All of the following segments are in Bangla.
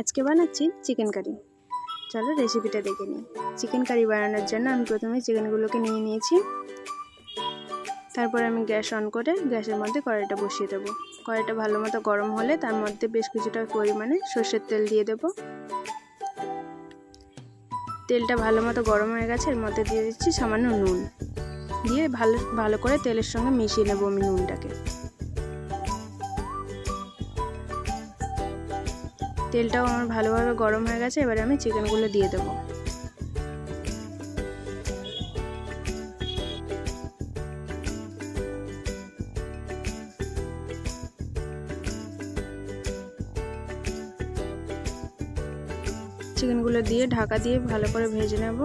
আজকে বানাচ্ছি চিকেন কারি। চলো রেসিপিটা দেখে নিই। চিকেন কারি বানানোর জন্য আমি প্রথমে চিকেনগুলোকে নিয়ে নিয়েছি। তারপর আমি গ্যাস অন করে গ্যাসের মধ্যে কড়াইটা বসিয়ে দেবো। কড়াইটা ভালো মতো গরম হলে তার মধ্যে বেশ কিছুটা পরিমাণে সর্ষের তেল দিয়ে দেবো। তেলটা ভালো মতো গরম হয়ে গেছে, এর মধ্যে দিয়ে দিচ্ছি সামান্য নুন, দিয়ে ভালো করে তেলের সঙ্গে মিশিয়ে নেবো আমি নুনটাকে। তেলটাও আমার ভালোভাবে গরম হয়ে গেছে, এবারে আমি চিকেনগুলো দিয়ে দেবো। চিকেনগুলো দিয়ে ঢাকা দিয়ে ভালো করে ভেজে নেব।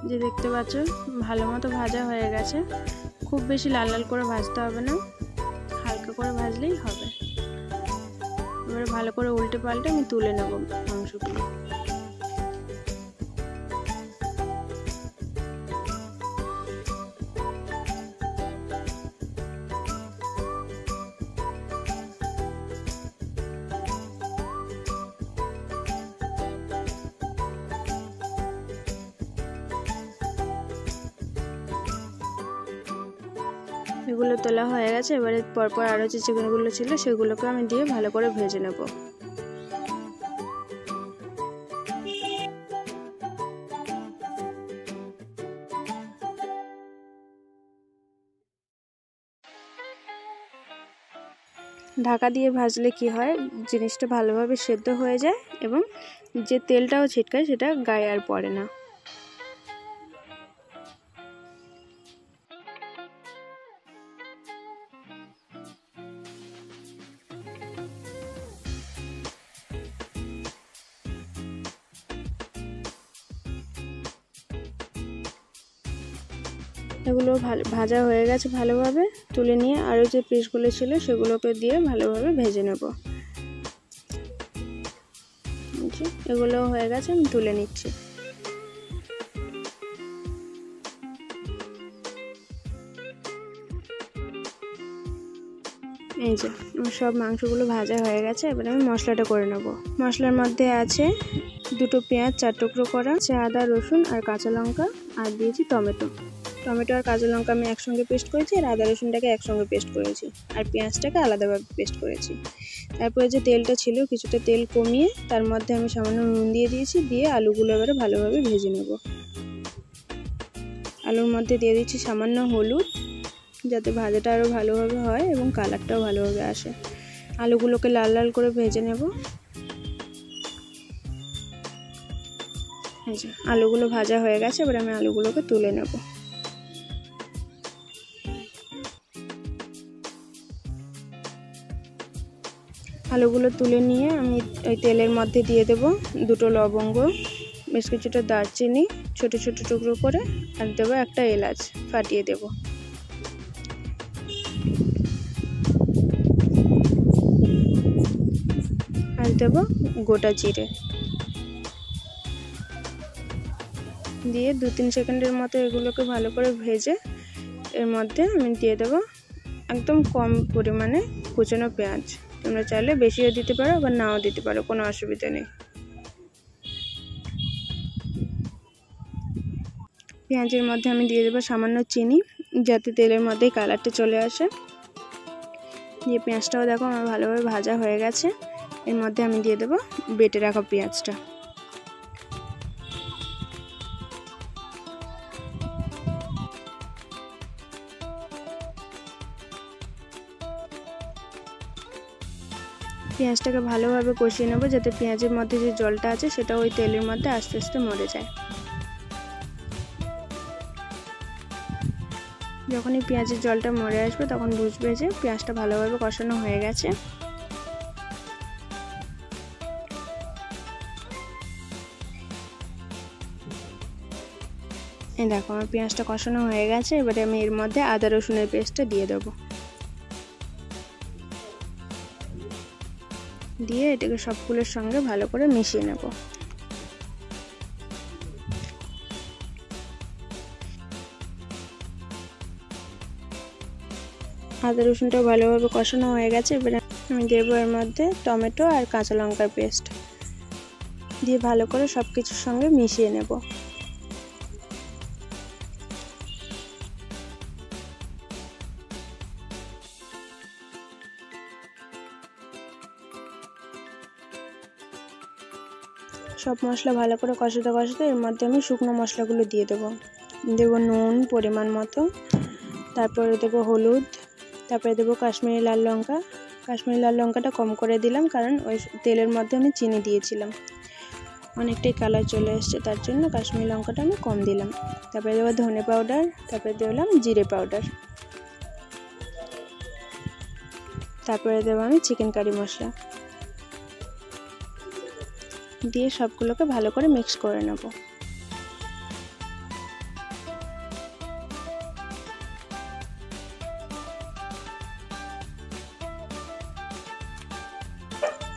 যে দেখতে পাচ্ছ ভালো মতো ভাজা হয়ে গেছে। খুব বেশি লাল লাল করে ভাজতে হবে না, হালকা করে ভাজলেই হবে। এবারে ভালো করে উল্টে পাল্টে আমি তুলে নেব মাংসগুলো। এগুলো তোলা হয়ে গেছে, এবারে পরপর আরও যে চিকেনগুলো ছিল সেগুলোকে আমি দিয়ে ভালো করে ভেজে নেব। ঢাকা দিয়ে ভাজলে কি হয়, জিনিসটা ভালোভাবে সেদ্ধ হয়ে যায় এবং যে তেলটাও ছিটকায় সেটা গায়ে আর পড়ে না। এগুলো ভাজা হয়ে গেছে ভালোভাবে, তুলে নিয়ে আরও যে পিসগুলো ছিল সেগুলোকে দিয়ে ভালোভাবে ভেজে নেব। এগুলো হয়ে গেছে, আমি তুলে নিচ্ছি। এই যে সব মাংসগুলো ভাজা হয়ে গেছে, এবার আমি মশলাটা করে নেব। মশলার মধ্যে আছে 2 পেঁয়াজ 4 টুকরো করা, আদা রসুন আর কাঁচা লঙ্কা, আর দিয়েছি টমেটো আর কাঁচা লঙ্কা আমি একসঙ্গে পেস্ট করেছি, আর আদা রসুনটাকে একসঙ্গে পেস্ট করেছি, আর পেঁয়াজটাকে আলাদাভাবে পেস্ট করেছি। তারপরে যে তেলটা ছিল কিছুটা তেল কমিয়ে তার মধ্যে আমি সামান্য নুন দিয়ে দিয়েছি, দিয়ে আলুগুলো এবারে ভালোভাবে ভেজে নেব। আলুর মধ্যে দিয়ে দিচ্ছি সামান্য হলুদ, যাতে ভাজাটা আরও ভালোভাবে হয় এবং কালারটাও ভালোভাবে আসে। আলুগুলোকে লাল লাল করে ভেজে নেব। এই যে আলুগুলো ভাজা হয়ে গেছে, এবার আমি আলুগুলোকে তুলে নেব। আলুগুলো তুলে নিয়ে আমি ওই তেলের মধ্যে দিয়ে দেব 2 লবঙ্গ, বেশ কিছুটা দারচিনি ছোট ছোট টুকরো করে, আর দেবো একটা এলাচ ফাটিয়ে দেব। আর দেব গোটা জিরে, দিয়ে 2-3 সেকেন্ডের মতো এগুলোকে ভালো করে ভেজে এর মধ্যে আমি দিয়ে দেব একদম কম পরিমাণে কুচনো পেঁয়াজ। তোমরা চাইলে বেশিও দিতে পারো আবার নাও দিতে পারো, কোনো অসুবিধা নেই। পেঁয়াজের মধ্যে আমি দিয়ে দেবো সামান্য চিনি, যাতে তেলের মধ্যেই কালারটা চলে আসে। দিয়ে পেঁয়াজটাও দেখো আমার ভালোভাবে ভাজা হয়ে গেছে, এর মধ্যে আমি দিয়ে দেবো বেটে রাখা পেঁয়াজটা। পেঁয়াজটাকে ভালোভাবে কষিয়ে নেব, যাতে পেঁয়াজের মধ্যে যে জলটা আছে সেটা ওই তেলের মধ্যে আস্তে আস্তে মরে যায়। যখনই পেঁয়াজের জলটা মরে আসবে তখন বুঝবে যে পেঁয়াজটা ভালোভাবে কষানো হয়ে গেছে। এই দেখো আমার পেঁয়াজটা কষানো হয়ে গেছে, এবারে আমি এর মধ্যে আদা রসুনের পেস্টটা দিয়ে দেবো। দিয়ে এটাকে সবগুলোর সঙ্গে ভালো করে মিশিয়ে নেব। আদা রসুনটাও ভালোভাবে কষানো হয়ে গেছে। এবারে আমি দেবো এর মধ্যে টমেটো আর কাঁচা লঙ্কার পেস্ট দিয়ে ভালো করে সব কিছুর সঙ্গে মিশিয়ে নেব। সব মশলা ভালো করে কষাতে কষাতে এর মধ্যে আমি শুকনো মশলাগুলো দিয়ে দেবো নুন পরিমাণ মতো, তারপরে দেবো হলুদ, তারপরে দেবো কাশ্মীরি লাল লঙ্কা। কাশ্মীরি লাল লঙ্কাটা কম করে দিলাম কারণ ওই তেলের মধ্যে আমি চিনি দিয়েছিলাম, অনেকটাই কালার চলে এসছে, তার জন্য কাশ্মীরি লঙ্কাটা আমি কম দিলাম। তারপরে দেবো ধনে পাউডার, তারপরে দিলাম জিরে পাউডার, তারপরে দেবো আমি চিকেন কারি মশলা দিয়ে সবগুলোকে ভালো করে মিক্স করে নেব।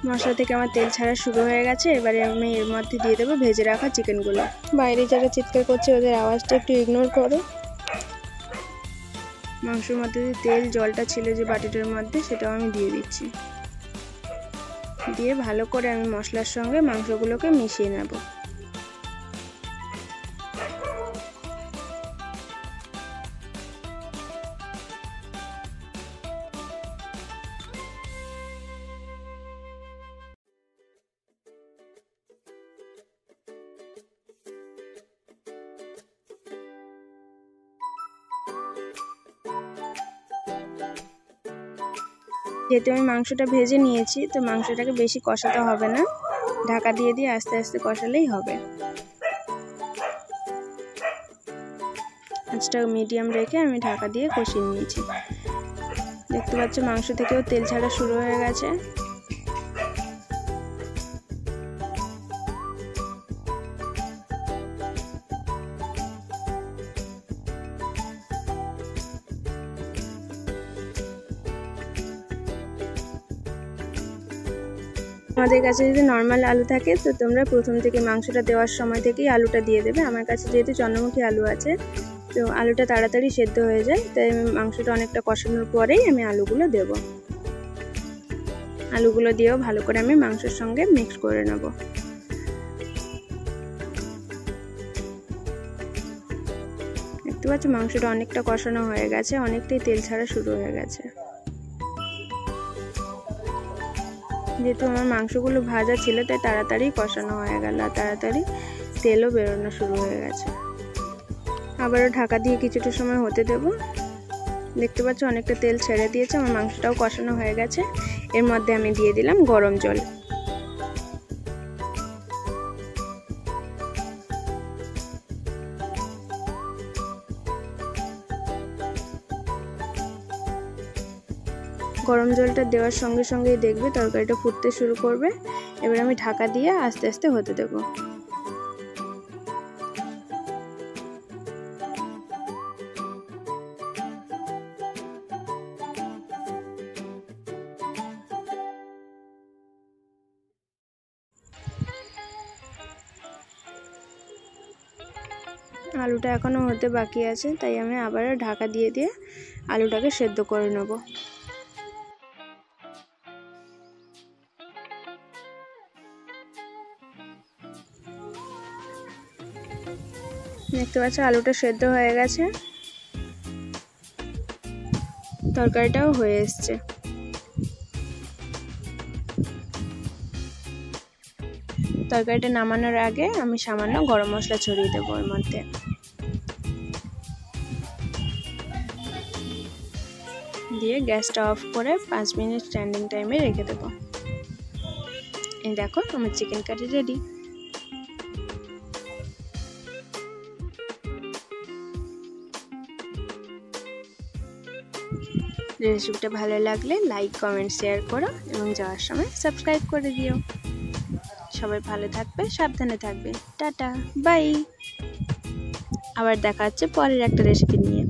মশলা থেকে আমার তেল ছাড়া শুরু হয়ে গেছে। এবারে আমি এর মধ্যে দিয়ে দেবো ভেজে রাখা চিকেনগুলো। বাইরে যারা চিৎকার করছে ওদের আওয়াজটা একটু ইগনোর করো। মাংসের মধ্যে যে তেল জলটা ছিল যে বাটিটার মধ্যে সেটাও আমি দিয়ে দিচ্ছি। দিয়ে ভালো করে আমি মশলার সঙ্গে মাংসগুলোকে মিশিয়ে নেব। যেহেতু আমি মাংসটা ভেজে নিয়েছি তো মাংসটাকে বেশি কষাতে হবে না, ঢাকা দিয়ে দিয়ে আস্তে আস্তে কষালেই হবে। আঁচটা মিডিয়াম রেখে আমি ঢাকা দিয়ে কষিয়ে নিয়েছি। দেখতে পাচ্ছ মাংস থেকেও তেল ছাড়া শুরু হয়ে গেছে। তোমাদের কাছে যদি নর্মাল আলু থাকে তো তোমরা প্রথম থেকে মাংসটা দেওয়ার সময় থেকেই আলুটা দিয়ে দেবে। আমার কাছে যেহেতু চন্দ্রমুখী আলু আছে তো আলুটা তাড়াতাড়ি সেদ্ধ হয়ে যায়, তাই আমি মাংসটা অনেকটা কষানোর পরেই আমি আলুগুলো দেব। আলুগুলো দিয়েও ভালো করে আমি মাংসের সঙ্গে মিক্স করে নেব। দেখতে পাচ্ছ মাংসটা অনেকটা কষানো হয়ে গেছে, অনেকটাই তেল ছাড়া শুরু হয়ে গেছে। যেহেতু আমার মাংসগুলো ভাজা ছিল তাই তাড়াতাড়ি কষানো হয়ে গেল আর তাড়াতাড়ি তেলও বেরোনো শুরু হয়ে গেছে। আবারও ঢাকা দিয়ে কিছুটা সময় হতে দেব। দেখতে পাচ্ছ অনেকটা তেল ছেড়ে দিয়েছে, আমার মাংসটাও কষানো হয়ে গেছে। এর মধ্যে আমি দিয়ে দিলাম গরম জল। গরম জলটা দেওয়ার সঙ্গে সঙ্গেই দেখবে তরকারিটা ফুটতে শুরু করবে। এবার আমি ঢাকা দিয়ে আস্তে আস্তে হতে দেব। আলুটা এখনো হতে বাকি আছে, তাই আমি আবারও ঢাকা দিয়ে দিয়ে আলুটাকে সেদ্ধ করে নেব। দেখতে পাচ্ছ আলুটা সেদ্ধ হয়ে গেছে, তরকারিটাও হয়ে এসছে। তরকারিটা নামানোর আগে আমি সামান্য গরম মশলা ছড়িয়ে দেবো এর মধ্যে। দিয়ে গ্যাসটা অফ করে 5 মিনিট স্ট্যান্ডিং টাইমে রেখে দেবো। এই দেখো আমার চিকেন কারি রেডি। রেসিপিটা ভালো লাগলে লাইক কমেন্ট শেয়ার করো এবং যাওয়ার সময় সাবস্ক্রাইব করে দিও। সবাই ভালো থাকবে, সাবধানে থাকবে। Tata bye. আবার দেখা হচ্ছে পরের একটা রেসিপি নিয়ে।